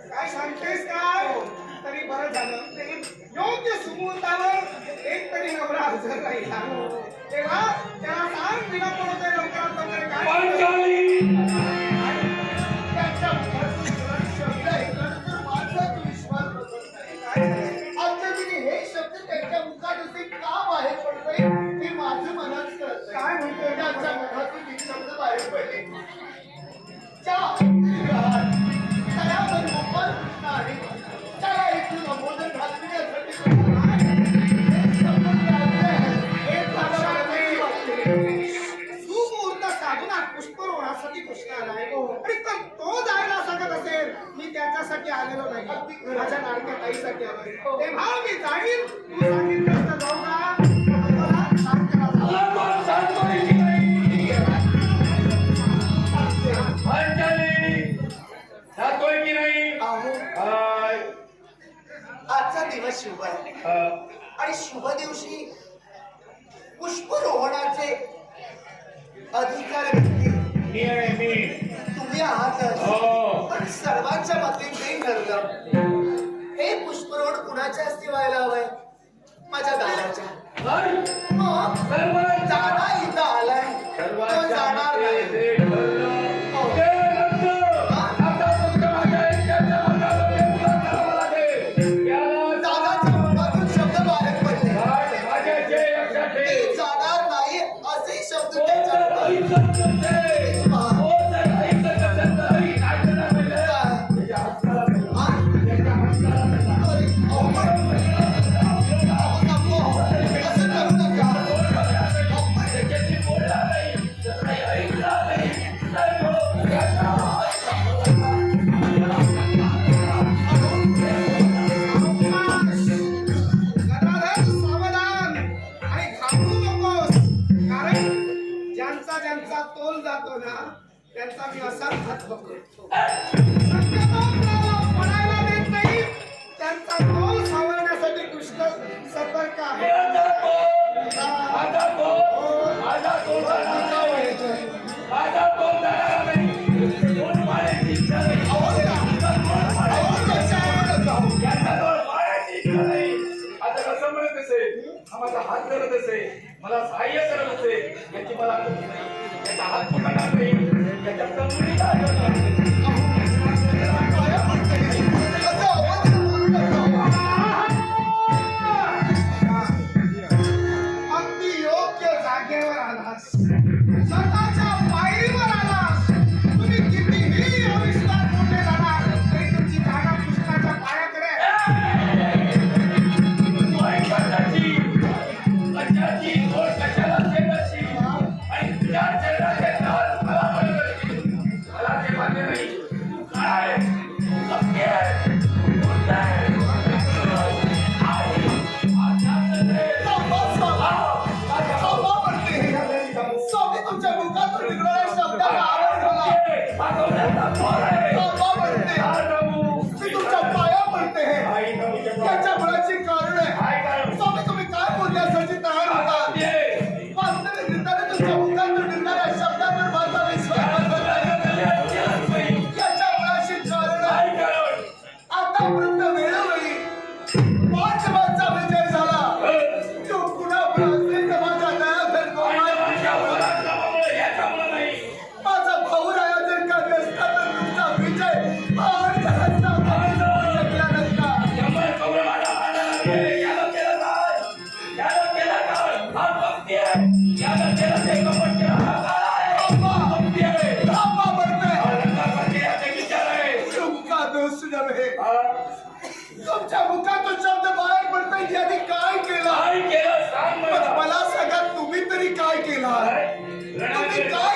काय सांगतेस काय तरी बरं झालं योग्य सुमुहूर्तावर एक तरी नवरा हजर राहिला तेव्हा त्याला सांग विना पडतोय लवकरात लवकर हे शब्द त्यांच्या मुखात असे का बाहेर पडतोय हे माझं मनात कळत काय म्हणतोय त्यांच्या मुखातून हे शब्द बाहेर पडले तो जायला सांगत असेल मी त्याच्यासाठी आलेलो नाही माझ्या लाडक्या ताईसाठी आलो तेव्हा मी जाईल तू सांगितलं तर जाऊ आजचा दिवस शुभ आहे आणि शुभ दिवशी पुष्परोहणाचे अधिकार तुम्ही आहातच पण सर्वांच्या मते ते ठरलं हे पुष्परोहण कुणाच्या हस्ते व्हायला हवंय माझ्या दादाच्या दादा इथं आलाय तो जाणार नाही शक्यतो कुणाला पडायला देत नाही. त्यांचा तोल सावरण्यासाठी कृष्ण सतर्क आहे. माझा हात करत असे, मला सहाय्य करत असे, याची मला कुठे नाही. याचा हात पकडणार नाही, याच्या कंपनी काय करणार. अगदी योग्य जागेवर आलास, स्वतःच्या पायरीवर आलास. तुम्ही कितीही आविष्कार मोठे झाला तरी तुमची जागा कृष्णाच्या पायाकडे आहे. कशाची गोड कशाला शेजारची आणि तुझ्या चरणाचे नाल मला पडली. मला ते मान्य नाही. तू काय नक्की आहे, कोणता आहे? स्वामी तुमच्या मुखातून निघणाऱ्या शब्दाला आवाज झाला. मी तुमच्या पाया पडते. त्याच्या मुलाची कारण आहे. स्वामी तुम्ही काय बोलण्यासाठी तयार होता? वास्तविक रीतीने तुमच्या मुखातून निघणाऱ्या शब्दांवर माझा विश्वास याच्या मुलाची कारण आहे. आतापर्यंत वेळोवेळी पांडवांचा विजय झाला. तो पुन्हा माझा दया फेडतो. माझा भाऊ राया जर का नसता तर तुमचा विजय शकला नसता. तुमचा दोष नव्हे. तुमच्या मुखातून शब्द बाहेर पडतात. यांनी काय केलं? मला सांगा, तुम्ही तरी काय केलं? तुम्ही काय